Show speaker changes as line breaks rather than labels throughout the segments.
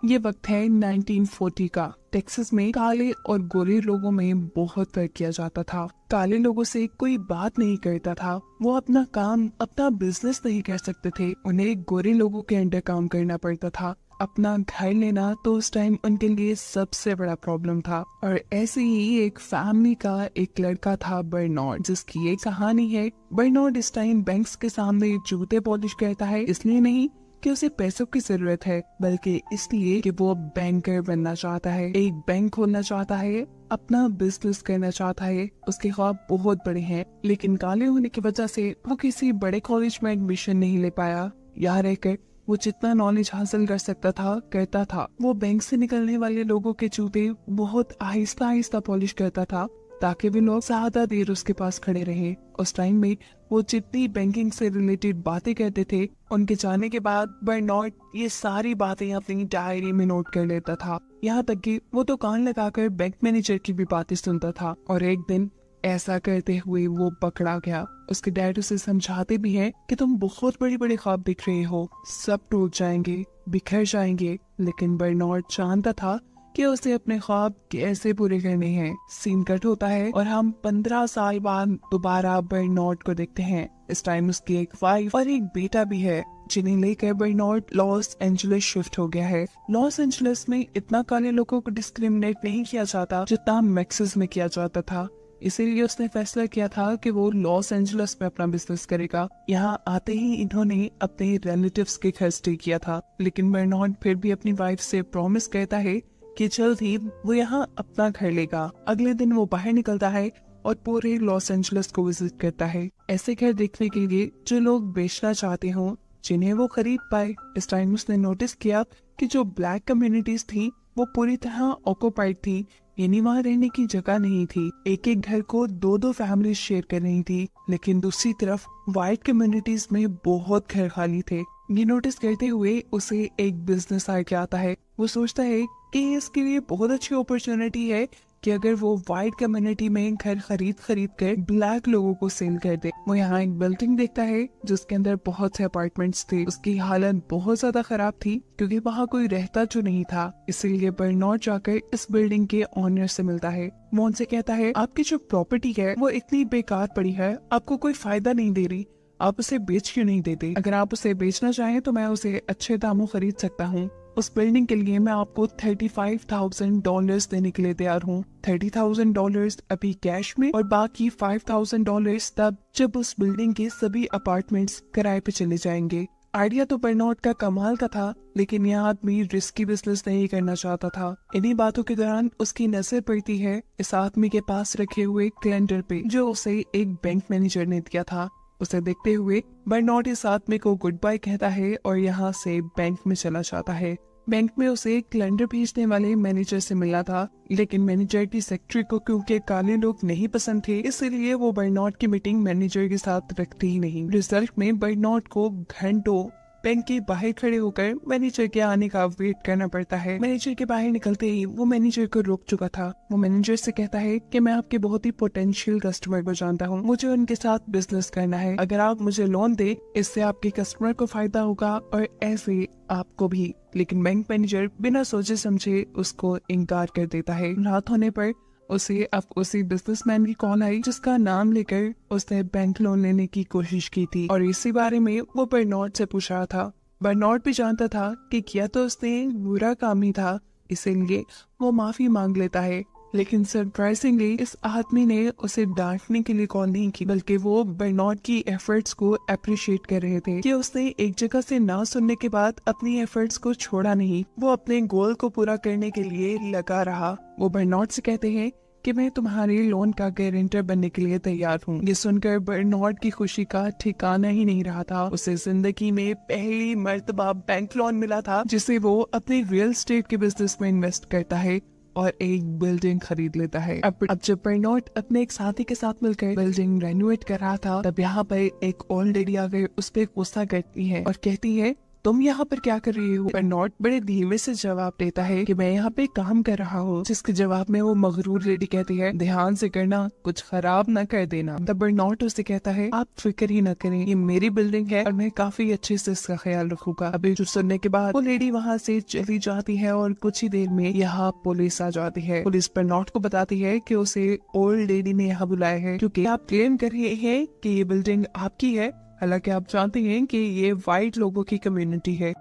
ये वक्त है 1940 का। टेक्सास में काले और गोरे लोगों में बहुत फर्क किया जाता था। काले लोगों से कोई बात नहीं करता था, वो अपना काम, अपना बिजनेस नहीं कर सकते थे। उन्हें गोरे लोगों के अंडर काम करना पड़ता था। अपना घर लेना तो उस टाइम उनके लिए सबसे बड़ा प्रॉब्लम था। और ऐसे ही एक फैमिली का एक लड़का था बर्नार्ड, जिसकी एक कहानी है। बर्नार्ड इस टाइम बैंक्स के सामने जूते पॉलिश करता है, इसलिए नहीं कि उसे पैसों की जरूरत है, बल्कि इसलिए कि वो बैंकर बनना चाहता है, एक बैंक खोलना चाहता है, अपना बिजनेस करना चाहता है। उसके ख्वाब बहुत बड़े हैं, लेकिन काले होने की वजह से वो किसी बड़े कॉलेज में एडमिशन नहीं ले पाया। यहाँ रहकर वो जितना नॉलेज हासिल कर सकता था करता था। वो बैंक से निकलने वाले लोगों के जूते बहुत आहिस्ता आहिस्ता पॉलिश करता था, ताकि वे लोग ज्यादा देर उसके पास खड़े रहे। उस टाइम में वो जितनी बैंकिंग से रिलेटेड बातें करते थे, उनके जाने के बाद बर्नार्ड ये सारी बातें अपनी डायरी में नोट कर लेता था। यहाँ तक कि वो तो कान लगाकर बैंक मैनेजर की भी बातें सुनता था। और एक दिन ऐसा करते हुए वो पकड़ा गया। उसके डैड उसे समझाते भी हैं कि तुम बहुत बड़ी बड़ी ख्वाब देख रहे हो, सब टूट जाएंगे, बिखर जाएंगे। लेकिन बर्नार्ड जानता था कि उसे अपने ख्वाब कैसे पूरे करने हैं। सीन कट होता है और हम 15 साल बाद दोबारा बर्नार्ड को देखते हैं। इस टाइम उसकी एक वाइफ और एक बेटा भी है, जिन्हें लेकर बर्नार्ड लॉस एंजलिस शिफ्ट हो गया है। लॉस एंजलिस में इतना काले लोगों को डिस्क्रिमिनेट नहीं किया जाता जितना मैक्सिस में किया जाता था। इसीलिए उसने फैसला किया था कि वो लॉस एंजलिस में अपना बिजनेस करेगा। यहाँ आते ही इन्होंने अपने रिलेटिव्स के घर स्टे किया था, लेकिन बर्नार्ड फिर भी अपनी वाइफ से प्रॉमिस करता है कि जल्द ही वो यहाँ अपना घर लेगा। अगले दिन वो बाहर निकलता है और पूरे लॉस एंजलिस को विजिट करता है, ऐसे घर देखने के लिए जो लोग बेचना चाहते हों, जिन्हें वो खरीद पाए। इस टाइम उसने नोटिस किया कि जो ब्लैक कम्युनिटीज थी वो पूरी तरह ऑक्युपाइड थी, यानी वहाँ रहने की जगह नहीं थी। एक एक घर को दो दो फैमिली शेयर कर रही थी, लेकिन दूसरी तरफ व्हाइट कम्युनिटीज में बहुत घर खाली थे। ये नोटिस करते हुए उसे एक बिजनेस आइडिया आता है। वो सोचता है कि इसके लिए बहुत अच्छी अपॉर्चुनिटी है कि अगर वो व्हाइट कम्युनिटी में घर खरीद कर ब्लैक लोगों को सेल कर दे। वो यहाँ एक बिल्डिंग देखता है जिसके अंदर बहुत से अपार्टमेंट्स थे। उसकी हालत बहुत ज्यादा खराब थी क्योंकि वहाँ कोई रहता जो नहीं था। इसीलिए बर्नार्ड जाकर इस बिल्डिंग के ओनर से मिलता है। वो उनसे कहता है, आपकी जो प्रॉपर्टी है वो इतनी बेकार पड़ी है, आपको कोई फायदा नहीं दे रही, आप उसे बेच क्यों नहीं देते? अगर आप उसे बेचना चाहें तो मैं उसे अच्छे दामों खरीद सकता हूँ। उस बिल्डिंग के लिए मैं आपको $35,000 देने के लिए तैयार हूँ। $30,000 अभी कैश में और बाकी $5,000 तब जब उस बिल्डिंग के सभी अपार्टमेंट्स किराए पे चले जाएंगे। आइडिया तो बर्नार्ड का कमाल का था, लेकिन यह आदमी रिस्की बिजनेस नहीं करना चाहता था। इन्हीं बातों के दौरान उसकी नजर पड़ती है इस आदमी के पास रखे हुए कैलेंडर पे, जो उसे एक बैंक मैनेजर ने दिया था। उसे देखते हुए बर्नार्ड इस आदमी को गुड बाय कहता है और यहाँ से बैंक में चला जाता है। बैंक में उसे कैलेंडर भेजने वाले मैनेजर से मिला था, लेकिन मैनेजर की सेक्रेटरी को क्योंकि काले लोग नहीं पसंद थे, इसलिए वो बर्नार्ड की मीटिंग मैनेजर के साथ रखती ही नहीं। रिजल्ट में बर्नार्ड को घंटों बैंक के बाहर खड़े होकर मैनेजर के आने का वेट करना पड़ता है। मैनेजर के बाहर निकलते ही वो मैनेजर को रोक चुका था। वो मैनेजर से कहता है कि मैं आपके बहुत ही पोटेंशियल कस्टमर को जानता हूँ, मुझे उनके साथ बिजनेस करना है। अगर आप मुझे लोन दे, इससे आपके कस्टमर को फायदा होगा और ऐसे आपको भी। लेकिन बैंक मैनेजर बिना सोचे समझे उसको इनकार कर देता है। रात होने पर उसे अब उसी बिजनेसमैन की कॉल आई जिसका नाम लेकर उसने बैंक लोन लेने की कोशिश की थी, और इसी बारे में वो बर्नार्ड से पूछ रहा था। बर्नार्ड भी जानता था कि किया तो उसने बुरा काम ही था, इसीलिए वो माफी मांग लेता है। लेकिन सरप्राइजिंगली इस आदमी ने उसे डांटने के लिए कॉल नहीं की, बल्कि वो बर्नार्ड की एफर्ट्स को अप्रिशिएट कर रहे थे कि उसने एक जगह से ना सुनने के बाद अपनी एफर्ट्स को छोड़ा नहीं, वो अपने गोल को पूरा करने के लिए लगा रहा। वो बर्नार्ड से कहते हैं कि मैं तुम्हारे लोन का गारंटर बनने के लिए तैयार हूँ। ये सुनकर बर्नार्ड की खुशी का ठिकाना ही नहीं रहा था। उसे जिंदगी में पहली मर्तबा बैंक लोन मिला था, जिसे वो अपने रियल एस्टेट के बिजनेस में इन्वेस्ट करता है और एक बिल्डिंग खरीद लेता है। अब जब बर्नार्ड अपने एक साथी के साथ मिलकर बिल्डिंग रेनोवेट कर रहा था, तब यहाँ पर एक ओल्ड लेडी आकर उस पर गुस्सा करती है और कहती है तुम यहाँ पर क्या कर रही हो? बर्नार्ड बड़े धीमे से जवाब देता है कि मैं यहाँ पे काम कर रहा हूँ, जिसके जवाब में वो मगरूर लेडी कहती है, ध्यान से करना, कुछ खराब न कर देना। तब बर्नार्ड उसे कहता है, आप फिक्र ही न करें, ये मेरी बिल्डिंग है और मैं काफी अच्छे से इसका ख्याल रखूंगा। अभी जो सुनने के बाद वो लेडी वहाँ से चली जाती है और कुछ ही देर में यहाँ पुलिस आ जाती है। पुलिस बर्नार्ड को बताती है कि उसे ओल्ड लेडी ने यहाँ बुलाया है क्योंकि आप क्लेम कर रहे हैं कि ये बिल्डिंग आपकी है, हालांकि आप जानते हैं कि ये व्हाइट लोगों की कम्युनिटी है।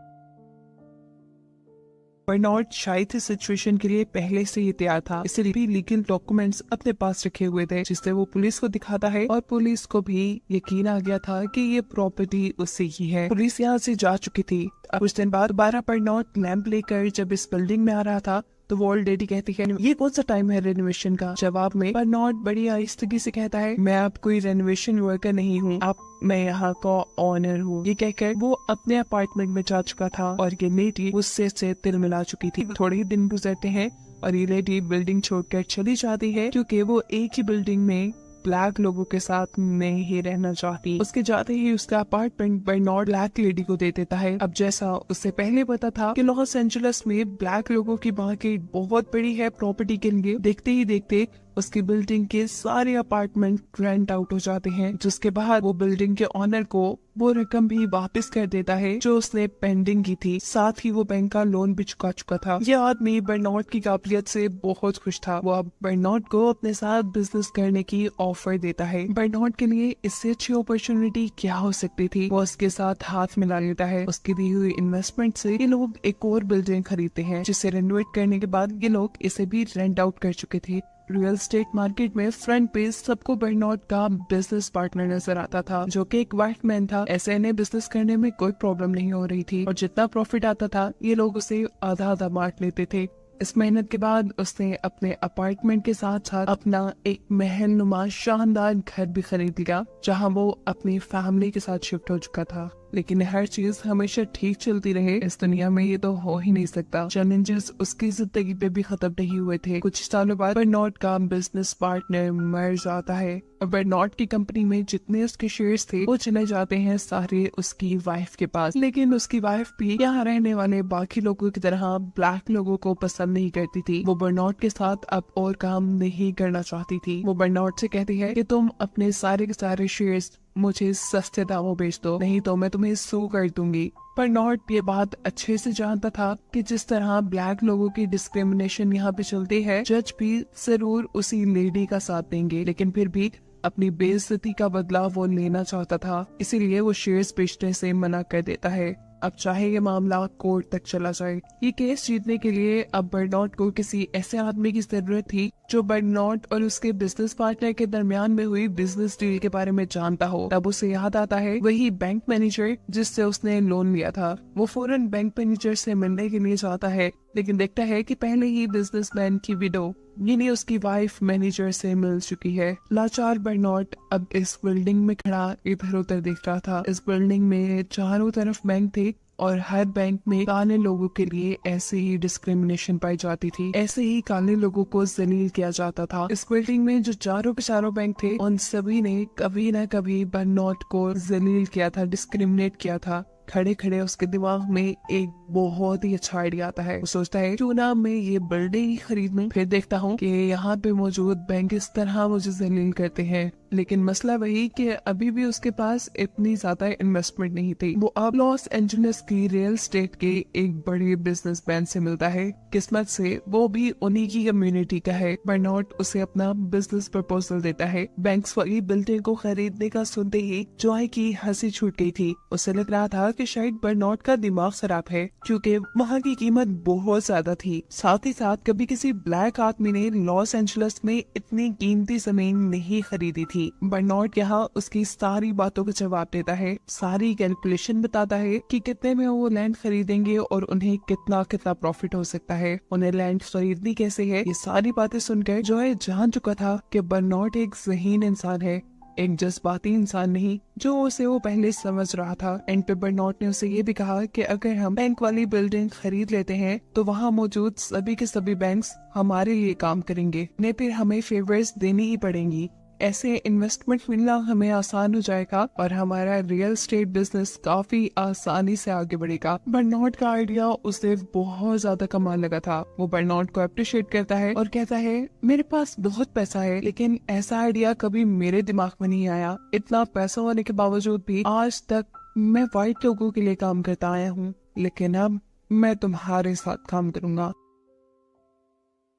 बर्नार्ड शायद इस सिचुएशन के लिए पहले से ही तैयार था, इसलिए भी लीगल डॉक्यूमेंट्स अपने पास रखे हुए थे, जिससे वो पुलिस को दिखाता है और पुलिस को भी यकीन आ गया था कि ये प्रॉपर्टी उससे ही है। पुलिस यहाँ से जा चुकी थी। अब कुछ दिन बाद दोबारा बर्नार्ड लैंप लेकर जब इस बिल्डिंग में आ रहा था तो वो ओल्ड लेडी कहती है, ये कौन सा टाइम है रेनोवेशन का? जवाब में बर्नार्ड बड़ी आहिस्तगी से कहता है, मैं अब कोई रेनोवेशन वर्कर नहीं हूँ, मैं यहाँ का ऑनर हूँ। ये कहकर वो अपने अपार्टमेंट में जा चुका था और ये लेडी उससे तिल मिला चुकी थी। थोड़े ही दिन गुजरते हैं और ये लेडी बिल्डिंग छोड़कर चली जाती है क्योंकि वो एक ही बिल्डिंग में ब्लैक लोगों के साथ नहीं ही रहना चाहती। उसके जाते ही उसका अपार्टमेंट बर्नार्ड ब्लैक लेडी को दे देता है। अब जैसा उससे पहले पता था कि लॉस एंजलिस में ब्लैक लोगों की मार्केट बहुत बड़ी है प्रॉपर्टी के लिए, देखते ही देखते उसकी बिल्डिंग के सारे अपार्टमेंट रेंट आउट हो जाते हैं, जिसके बाद वो बिल्डिंग के ऑनर को वो रकम भी वापस कर देता है जो उसने पेंडिंग की थी। साथ ही वो बैंक का लोन भी चुका चुका था। यह आदमी बर्नार्ड की काबिलियत से बहुत खुश था। वो अब बर्नार्ड को अपने साथ बिजनेस करने की ऑफर देता है। बर्नार्ड के लिए इससे अच्छी अपॉर्चुनिटी क्या हो सकती थी? वो उसके साथ हाथ मिला लेता है। उसकी दी हुई इन्वेस्टमेंट से ये लोग एक और बिल्डिंग खरीदते हैं, जिसे रेनोवेट करने के बाद ये लोग इसे भी रेंट आउट कर चुके थे। रियल एस्टेट मार्केट में फ्रंट पेज सबको बर्नार्ड का बिजनेस पार्टनर नजर आता था, जो कि एक व्हाइट मैन था। ऐसे इन्हें बिजनेस करने में कोई प्रॉब्लम नहीं हो रही थी और जितना प्रॉफिट आता था ये लोग उसे आधा आधा बांट लेते थे। इस मेहनत के बाद उसने अपने अपार्टमेंट के साथ साथ अपना एक महल नुमा शानदार घर भी खरीद लिया, जहां वो अपनी फैमिली के साथ शिफ्ट हो चुका था। लेकिन हर चीज हमेशा ठीक चलती रहे इस दुनिया में ये तो हो ही नहीं सकता। चैलेंजेस उसकी जिंदगी पे भी खत्म नहीं हुए थे। कुछ सालों बाद बर्नार्ड का बिजनेस पार्टनर मर जाता है और बर्नार्ड की कंपनी में जितने उसके शेयर्स थे वो चले जाते हैं सारे उसकी वाइफ के पास। लेकिन उसकी वाइफ भी यहाँ रहने वाले बाकी लोगों की तरह ब्लैक लोगों को पसंद नहीं करती थी। वो बर्नार्ड के साथ अब और काम नहीं करना चाहती थी। वो बर्नार्ड से कहती है कि तुम अपने सारे के सारे शेयर्स मुझे सस्ते दामों बेच दो, नहीं तो मैं तुम्हें सू कर दूंगी। बर्नार्ड ये बात अच्छे से जानता था कि जिस तरह ब्लैक लोगों की डिस्क्रिमिनेशन यहाँ पे चलती है, जज भी जरूर उसी लेडी का साथ देंगे। लेकिन फिर भी अपनी बेइज्जती का बदला वो लेना चाहता था, इसीलिए वो शेयर्स बेचने से मना कर देता है। अब चाहे ये मामला कोर्ट तक चला जाए। ये केस जीतने के लिए अब बर्नार्ड को किसी ऐसे आदमी की जरूरत थी जो बर्नार्ड और उसके बिजनेस पार्टनर के दरमियान में हुई बिजनेस डील के बारे में जानता हो। तब उसे याद आता है वही बैंक मैनेजर जिससे उसने लोन लिया था। वो फौरन बैंक मैनेजर से मिलने के लिए जाता है, लेकिन देखता है कि पहले ही बिजनेसमैन की विडो यानी उसकी वाइफ मैनेजर से मिल चुकी है। लाचार बर्नार्ड अब इस बिल्डिंग में खड़ा इधर उधर देख रहा था। इस बिल्डिंग में चारों तरफ बैंक थे और हर बैंक में काले लोगों के लिए ऐसे ही डिस्क्रिमिनेशन पाई जाती थी, ऐसे ही काले लोगों को जलील किया जाता था। इस बिल्डिंग में जो चारों के चारों बैंक थे उन सभी ने कभी न कभी बर्नार्ड को जलील किया था, डिस्क्रिमिनेट किया था। खड़े खड़े उसके दिमाग में एक बहुत ही अच्छा आइडिया आता है। वो सोचता है क्यों ना मैं ये बिल्डिंग ही खरीद लूं। फिर देखता हूँ कि यहाँ पे मौजूद बैंक इस तरह मुझे जलील करते हैं। लेकिन मसला वही कि अभी भी उसके पास इतनी ज्यादा इन्वेस्टमेंट नहीं थी। वो अब लॉस एंजलिस की रियल एस्टेट के एक बड़े बिजनेसमैन से मिलता है। किस्मत से वो भी उन्हीं की कम्युनिटी का है। बर्नार्ड उसे अपना बिजनेस प्रपोजल देता है। बैंक्स वाली बिल्डिंग को खरीदने का सुनते ही जॉय की हंसी छूट गई थी। उसे लग रहा था कि शायद बर्नार्ड का दिमाग खराब है, क्योंकि वहाँ की कीमत बहुत ज्यादा थी। साथ ही साथ कभी किसी ब्लैक आदमी ने लॉस एंजलिस में इतनी कीमती जमीन नहीं खरीदी थी। बर्नार्ड यहाँ उसकी सारी बातों का जवाब देता है, सारी कैलकुलेशन बताता है कि कितने में वो लैंड खरीदेंगे और उन्हें कितना कितना प्रॉफिट हो सकता है, उन्हें लैंड खरीदनी कैसे है। ये सारी बातें सुनकर जॉय जान चुका था कि बर्नार्ड एक ज़हीन इंसान है, एक जज्बाती इंसान नहीं जो उसे वो पहले समझ रहा था। एंड पे बर्नार्ड ने उसे ये भी कहा कि अगर हम बैंक वाली बिल्डिंग खरीद लेते हैं तो वहाँ मौजूद सभी के सभी बैंक्स हमारे लिए काम करेंगे, नहीं फिर हमें फेवर्स देनी ही पड़ेंगी। ऐसे इन्वेस्टमेंट मिलना हमें आसान हो जाएगा और हमारा रियल एस्टेट बिजनेस काफी आसानी से आगे बढ़ेगा। बर्नॉट का आइडिया उसे बहुत ज्यादा कमाल लगा था। वो बर्नॉट को अप्रिशिएट करता है और कहता है मेरे पास बहुत पैसा है, लेकिन ऐसा आइडिया कभी मेरे दिमाग में नहीं आया। इतना पैसा होने के बावजूद भी आज तक मैं वाइट लोगों के लिए काम करता आया हूँ, लेकिन अब मैं तुम्हारे साथ काम करूंगा।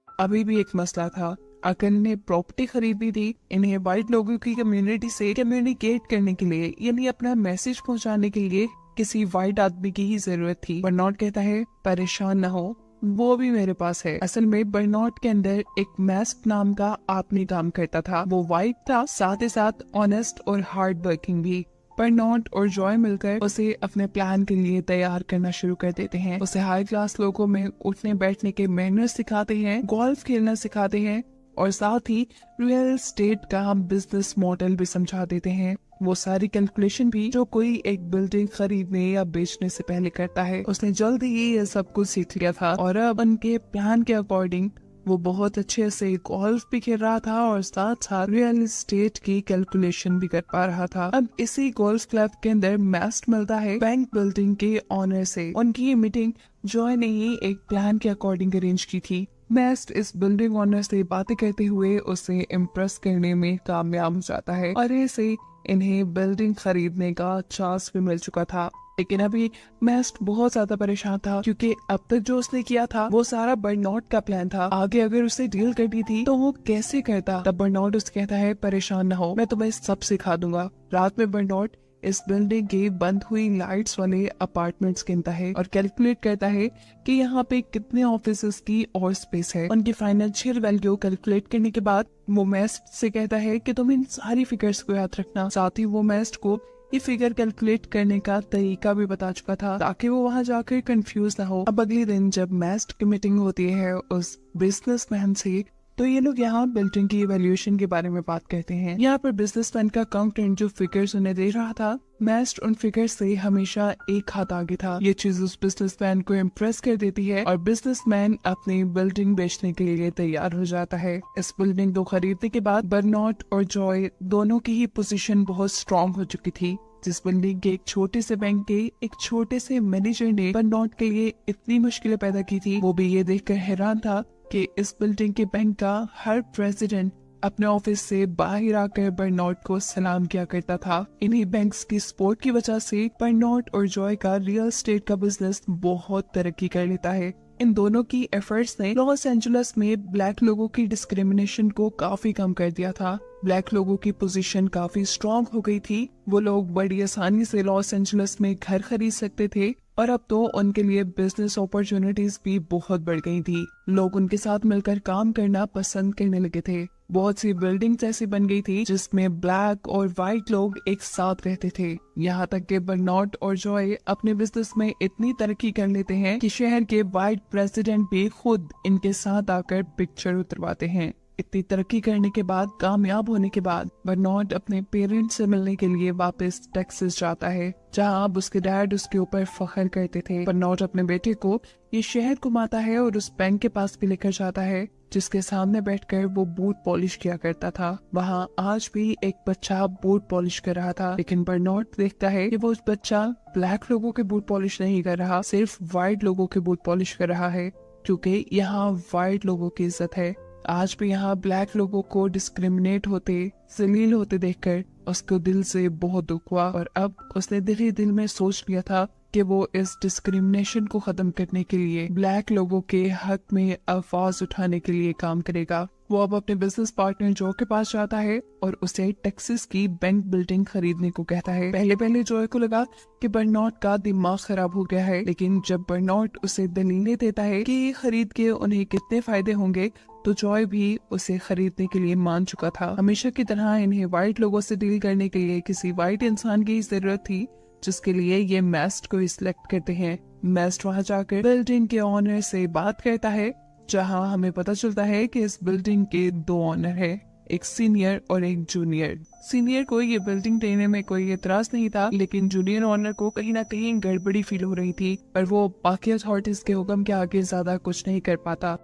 अभी भी एक मसला था। अगर इन्हें प्रॉपर्टी खरीदनी थी, इन्हें वाइट लोगों की कम्युनिटी से कम्युनिकेट करने के लिए, यानी अपना मैसेज पहुंचाने के लिए किसी वाइट आदमी की ही जरूरत थी। बर्नॉट कहता है परेशान न हो, वो भी मेरे पास है। असल में बर्नॉट के अंदर एक मैस्क नाम का आदमी काम करता था। वो वाइट था, साथ ही साथ ऑनेस्ट और हार्ड वर्किंग भी। बर्नॉट और जॉय मिलकर उसे अपने प्लान के लिए तैयार करना शुरू कर देते हैं। उसे हाई क्लास लोगों में उठने बैठने के मैनर्स सिखाते हैं, गोल्फ खेलना सिखाते हैं और साथ ही रियल एस्टेट का बिजनेस मॉडल भी समझा देते हैं। वो सारी कैलकुलेशन भी जो कोई एक बिल्डिंग खरीदने या बेचने से पहले करता है। उसने जल्द ही ये सब कुछ सीख लिया था और अब उनके प्लान के अकॉर्डिंग वो बहुत अच्छे से गोल्फ भी खेल रहा था और साथ साथ रियल एस्टेट की कैलकुलेशन भी कर पा रहा था। अब इसी गोल्फ क्लब के अंदर मैस्ट मिलता है बैंक बिल्डिंग के ऑनर से। उनकी ये मीटिंग जॉय ने ही एक प्लान के अकॉर्डिंग अरेंज की थी। मैस्ट इस बिल्डिंग ऑनर से बातें करते हुए उसे इम्प्रेस करने में कामयाब हो जाता है और ऐसे इन्हें बिल्डिंग खरीदने का चांस भी मिल चुका था। लेकिन अभी मैस्ट बहुत ज्यादा परेशान था क्योंकि अब तक जो उसने किया था वो सारा बर्नॉट का प्लान था। आगे अगर उसे डील करनी थी तो वो कैसे करता। तब बर्नॉट उसे कहता है परेशान न हो, मैं तुम्हें सब सिखा दूंगा। रात में बर्नॉट इस बिल्डिंग के बंद हुई लाइट्स वाले अपार्टमेंट्स गिनता है और कैलकुलेट करता है कि यहाँ पे कितने ऑफिसेस की और स्पेस है। उनकी फाइनेंशियल वैल्यू कैलकुलेट करने के बाद वो मैस्ट से कहता है कि तुम इन सारी फिगर्स को याद रखना। साथ ही वो मैस्ट को ये फिगर कैलकुलेट करने का तरीका भी बता चुका था ताकि वो वहाँ जाकर कंफ्यूज ना हो। अब अगले दिन जब मैस्ट की मीटिंग होती है उस बिजनेसमैन से, तो ये लोग यहाँ बिल्डिंग की इवैल्यूएशन के बारे में बात करते हैं। यहाँ पर बिजनेसमैन का अकाउंटेंट जो फिगर्स उन्हें दे रहा था, मैस्ट उन फिगर्स से हमेशा एक हाथ आगे था। ये चीज उस बिजनेसमैन को इम्प्रेस कर देती है और बिजनेसमैन अपनी बिल्डिंग बेचने के लिए तैयार हो जाता है। इस बिल्डिंग को खरीदने के बाद बर्नॉट और जॉय दोनों की ही पोजीशन बहुत स्ट्रॉन्ग हो चुकी थी। जिस बिल्डिंग के एक छोटे से बैंक के एक छोटे से मैनेजर ने बर्नॉट के लिए इतनी मुश्किलें पैदा की थी, वो भी ये देखकर हैरान था कि इस बिल्डिंग के बैंक का हर प्रेसिडेंट अपने ऑफिस से बाहर आकर बर्नॉट को सलाम किया करता था। इन्हीं बैंक्स की सपोर्ट की वजह से बर्नॉट और जॉय का रियल एस्टेट का बिजनेस बहुत तरक्की कर लेता है। इन दोनों की एफर्ट्स ने लॉस एंजलिस में ब्लैक लोगों की डिस्क्रिमिनेशन को काफी कम कर दिया था। ब्लैक लोगों की पोजीशन काफी स्ट्रॉन्ग हो गई थी। वो लोग बड़ी आसानी से लॉस एंजलिस में घर खरीद सकते थे और अब तो उनके लिए बिजनेस अपॉर्चुनिटीज भी बहुत बढ़ गई थी। लोग उनके साथ मिलकर काम करना पसंद करने लगे थे। बहुत सी बिल्डिंग्स ऐसी बन गई थी जिसमें ब्लैक और व्हाइट लोग एक साथ रहते थे। यहाँ तक कि बर्नॉट और जॉय अपने बिजनेस में इतनी तरक्की कर लेते हैं कि शहर के व्हाइट प्रेसिडेंट भी खुद इनके साथ आकर पिक्चर उतरवाते हैं। इतनी तरक्की करने के बाद, कामयाब होने के बाद बर्नॉट अपने पेरेंट्स से मिलने के लिए वापस टेक्सास जाता है, जहाँ अब उसके डैड उसके ऊपर फख्र करते थे। बर्नॉट अपने बेटे को ये शहर घुमाता है और उस बैंक के पास भी लेकर जाता है जिसके सामने बैठकर वो बूट पॉलिश किया करता था। वहाँ आज भी एक बच्चा बूट पॉलिश कर रहा था, लेकिन बर्नॉट देखता है कि वो उस बच्चा ब्लैक लोगों के बूट पॉलिश नहीं कर रहा, सिर्फ व्हाइट लोगों के बूट पॉलिश कर रहा है, क्योंकि यहाँ व्हाइट लोगों की इज्जत है। आज भी यहाँ ब्लैक लोगों को डिस्क्रिमिनेट होते, जलील होते देखकर उसको दिल से बहुत दुख हुआ और अब उसने दिल ही दिल में सोच लिया था कि वो इस डिस्क्रिमिनेशन को खत्म करने के लिए ब्लैक लोगों के हक में आवाज उठाने के लिए काम करेगा। वो अब अपने बिजनेस पार्टनर जो के पास जाता है और उसे टेक्सास की बैंक बिल्डिंग खरीदने को कहता है। पहले पहले जॉय को लगा कि बर्नॉट का दिमाग खराब हो गया है, लेकिन जब बर्नॉट उसे दलीलें देता है कि ये खरीद के उन्हें कितने फायदे होंगे, तो जॉय भी उसे खरीदने के लिए मान चुका था। हमेशा की तरह इन्हें व्हाइट लोगों से डील करने के लिए किसी व्हाइट इंसान की जरूरत थी, जिसके लिए ये मैस्ट को सिलेक्ट करते हैं। मैस्ट वहाँ जाकर बिल्डिंग के ऑनर से बात करता है, जहाँ हमें पता चलता है कि इस बिल्डिंग के 2 ऑनर है, एक सीनियर और एक जूनियर। सीनियर को ये बिल्डिंग देने में कोई एतराज नहीं था, लेकिन जूनियर ऑनर को कहीं ना कहीं गड़बड़ी फील हो रही थी और वो बाकी अथॉरिटीज के हुक्म के आगे ज्यादा कुछ नहीं कर पाता।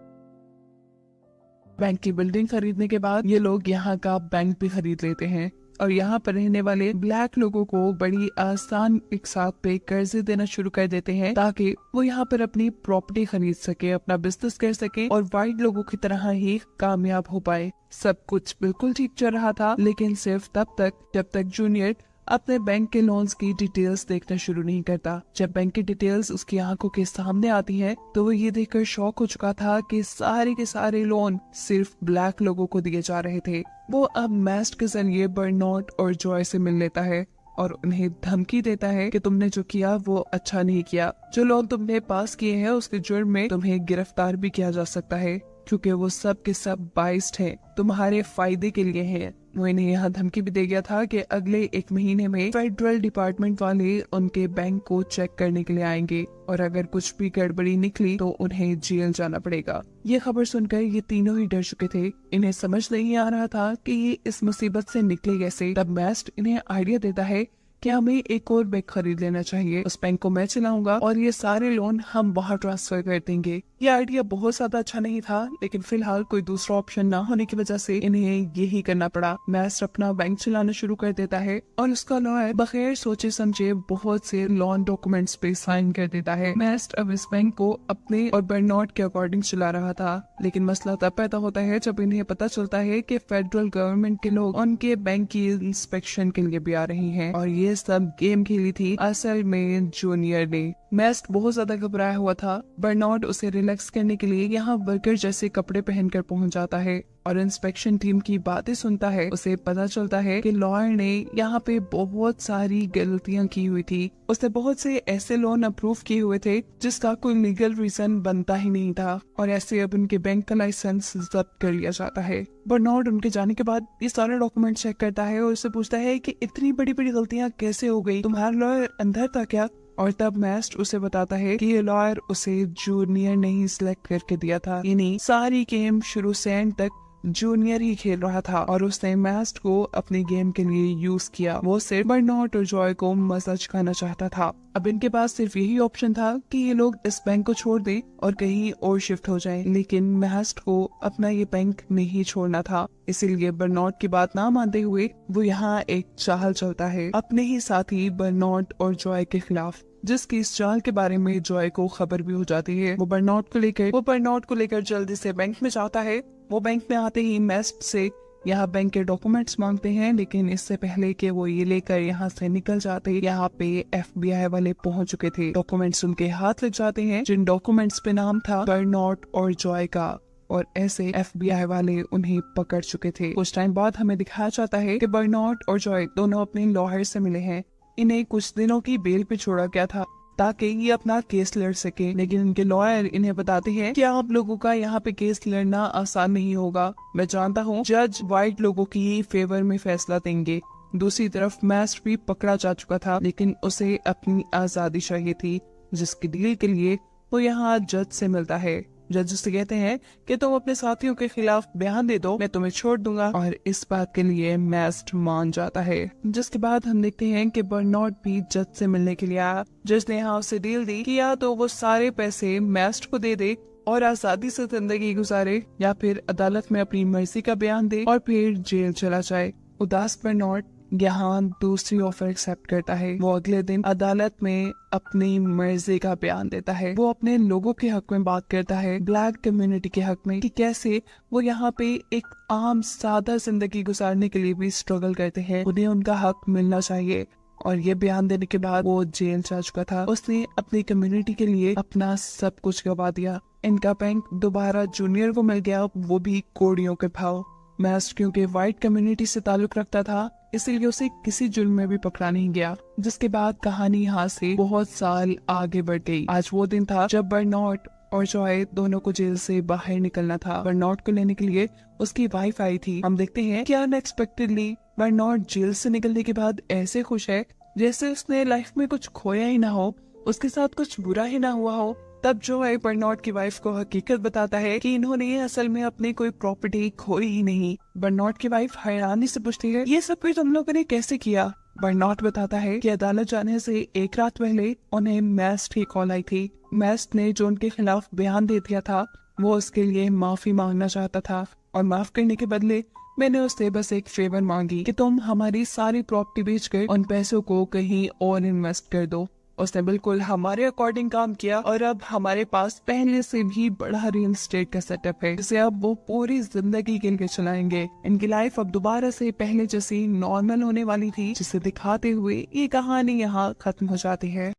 बैंक की बिल्डिंग खरीदने के बाद ये लोग यहाँ का बैंक भी खरीद लेते हैं और यहाँ पर रहने वाले ब्लैक लोगों को बड़ी आसान एक साथ पे कर्जे देना शुरू कर देते हैं ताकि वो यहाँ पर अपनी प्रॉपर्टी खरीद सके, अपना बिजनेस कर सके और व्हाइट लोगों की तरह ही कामयाब हो पाए। सब कुछ बिल्कुल ठीक चल रहा था, लेकिन सिर्फ तब तक जब तक जूनियर अपने बैंक के लोन्स की डिटेल्स देखना शुरू नहीं करता। जब बैंक की डिटेल्स उसकी आंखों के सामने आती है तो वो ये देखकर शॉक हो चुका था कि सारे के सारे लोन सिर्फ ब्लैक लोगों को दिए जा रहे थे। वो अब मैस्ट के जरिए बर्नॉट और जॉय से मिल लेता है और उन्हें धमकी देता है कि तुमने जो किया वो अच्छा नहीं किया। जो लोन तुमने पास किए हैं उसके जुर्म में तुम्हें गिरफ्तार भी किया जा सकता है, क्योंकि वो सब के सब बाइस्ड हैं, तुम्हारे फायदे के लिए हैं। वो इन्हें यहाँ धमकी भी दे गया था कि अगले 1 महीने में फेडरल डिपार्टमेंट वाले उनके बैंक को चेक करने के लिए आएंगे और अगर कुछ भी गड़बड़ी निकली तो उन्हें जेल जाना पड़ेगा। ये खबर सुनकर ये तीनों ही डर चुके थे। इन्हें समझ नहीं आ रहा था कि ये इस मुसीबत से निकले कैसे। तब मैस्ट इन्हें आइडिया देता है कि हमें एक और बैंक खरीद लेना चाहिए, उस बैंक को मैं चलाऊंगा और ये सारे लोन हम वहाँ ट्रांसफर कर देंगे। ये आइडिया बहुत ज्यादा अच्छा नहीं था, लेकिन फिलहाल कोई दूसरा ऑप्शन ना होने की वजह से इन्हें यही करना पड़ा। मैस्ट अपना बैंक चलाना शुरू कर देता है और उसका लॉयर बगैर सोचे समझे बहुत से लोन डॉक्यूमेंट्स पे साइन कर देता है। मैस्ट अब इस बैंक को अपने और बर्नॉट के अकॉर्डिंग चला रहा था, लेकिन मसला तब पैदा होता है जब इन्हें पता चलता है कि फेडरल गवर्नमेंट के लोग उनके बैंक की इंस्पेक्शन के लिए भी आ रही हैं और ये सब गेम खेली थी असल में जूनियर ने। मैस्ट बहुत ज्यादा घबराया हुआ था। बर्नॉट उसे रिलैक्स करने के लिए यहाँ वर्कर जैसे कपड़े पहनकर पहुंच जाता है और इंस्पेक्शन टीम की बातें सुनता है। उसे पता चलता है कि लॉयर ने यहाँ पे बहुत सारी गलतियां की हुई थी। उसने बहुत से ऐसे लोन अप्रूव किए हुए थे जिसका कोई लीगल रीजन बनता ही नहीं था और ऐसे अब उनके बैंक का लाइसेंस जब्त कर लिया जाता है। बर्नॉट उनके जाने के बाद ये सारे डॉक्यूमेंट चेक करता है और उससे पूछता है कि इतनी बड़ी बड़ी गलतियां कैसे हो गई, तुम्हारा लॉयर अंदर था क्या? और तब मैस्ट उसे बताता है कि ये लॉयर उसे जूनियर ने ही सिलेक्ट करके दिया था, यानी सारी गेम शुरू से एंड तक जूनियर ही खेल रहा था और उसने मैस्ट को अपने गेम के लिए यूज किया। वो सिर्फ बर्नॉट और जॉय को मजा चखाना चाहता था। अब इनके पास सिर्फ यही ऑप्शन था कि ये लोग इस बैंक को छोड़ दें और कहीं और शिफ्ट हो जाएं, लेकिन मैस्ट को अपना ये बैंक नहीं छोड़ना था। इसीलिए बर्नॉट की बात ना मानते हुए वो यहाँ एक चाल चलता है अपने ही साथी बर्नॉट और जॉय के खिलाफ, जिसकी इस चाल के बारे में जॉय को खबर भी हो जाती है। वो बर्नॉट को लेकर जल्दी से बैंक में जाता है। वो बैंक में आते ही मैस्ट से यहाँ बैंक के डॉक्यूमेंट्स मांगते हैं, लेकिन इससे पहले कि वो ये लेकर यहाँ से निकल जाते यहाँ पे FBI वाले पहुंच चुके थे। डॉक्यूमेंट्स उनके हाथ लग जाते हैं जिन डॉक्यूमेंट्स पे नाम था बर्नॉट और जॉय का, और ऐसे FBI वाले उन्हें पकड़ चुके थे। कुछ टाइम बाद हमें दिखाया जाता है कि बर्नॉट और जॉय दोनों अपने लॉयर से मिले हैं। इन्हें कुछ दिनों की बेल पे छोड़ा गया था ताकि ये अपना केस लड़ सके, लेकिन इनके लॉयर इन्हें बताते हैं कि आप लोगों का यहाँ पे केस लड़ना आसान नहीं होगा। मैं जानता हूँ जज व्हाइट लोगों की ही फेवर में फैसला देंगे। दूसरी तरफ मैस्ट भी पकड़ा जा चुका था, लेकिन उसे अपनी आजादी चाहिए थी, जिसकी डील के लिए वो यहाँ जज से मिलता है। जज से कहते हैं कि तुम अपने साथियों के खिलाफ बयान दे दो, मैं तुम्हें छोड़ दूंगा, और इस बात के लिए मैस्ट मान जाता है। जिसके बाद हम देखते हैं कि बर्नॉट भी जज से मिलने के लिए आया। जज ने यहाँ उसे डील दी कि या तो वो सारे पैसे मैस्ट को दे दे और आजादी से जिंदगी गुजारे, या फिर अदालत में अपनी मर्जी का बयान दे और फिर जेल चला जाए। उदास बर्नॉट यहाँ दूसरी ऑफर एक्सेप्ट करता है। वो अगले दिन अदालत में अपनी मर्जी का बयान देता है। वो अपने लोगों के हक में बात करता है, ब्लैक कम्युनिटी के हक में, कि कैसे वो यहाँ पे एक आम सादा जिंदगी गुजारने के लिए भी स्ट्रगल करते हैं, उन्हें उनका हक मिलना चाहिए। और ये बयान देने के बाद वो जेल जा चुका था। उसने अपनी कम्युनिटी के लिए अपना सब कुछ गवा दिया। इनका बैंक दोबारा जूनियर को मिल गया, वो भी कोड़ियों के भाव। मैस्ट क्योंकि व्हाइट कम्युनिटी से ताल्लुक रखता था, इसीलिए उसे किसी जुर्म में भी पकड़ा नहीं गया। जिसके बाद कहानी यहाँ से बहुत साल आगे बढ़ गई। आज वो दिन था जब बर्नॉट और जॉय दोनों को जेल से बाहर निकलना था। बर्नॉट को लेने के लिए उसकी वाइफ आई थी। हम देखते हैं कि अनएक्सपेक्टेडली बर्नॉट जेल से निकलने के बाद ऐसे खुश है जैसे उसने लाइफ में कुछ खोया ही ना हो, उसके साथ कुछ बुरा ही ना हुआ हो। तब जॉय बर्नॉट की वाइफ को हकीकत बताता है कि इन्होंने असल में अपनी कोई प्रॉपर्टी खोई ही नहीं। बर्नॉट की वाइफ हैरानी से पूछती है, ये सब कुछ तुम लोगों ने कैसे किया? बर्नॉट बताता है कि अदालत जाने से एक रात पहले उन्हें मैस्ट की कॉल आई थी। मैस्ट ने जो उनके खिलाफ बयान दे दिया था वो उसके लिए माफी मांगना चाहता था। और माफ करने के बदले मैंने उससे बस एक फेवर मांगी कि तुम हमारी सारी प्रॉपर्टी बेचकर उन पैसों को कहीं और इन्वेस्ट कर दो। उसने बिल्कुल हमारे अकॉर्डिंग काम किया और अब हमारे पास पहले से भी बड़ा रियल एस्टेट का सेटअप है, जिसे अब वो पूरी जिंदगी के लिए चलाएंगे। इनकी लाइफ अब दोबारा से पहले जैसी नॉर्मल होने वाली थी, जिसे दिखाते हुए ये कहानी यहाँ खत्म हो जाती है।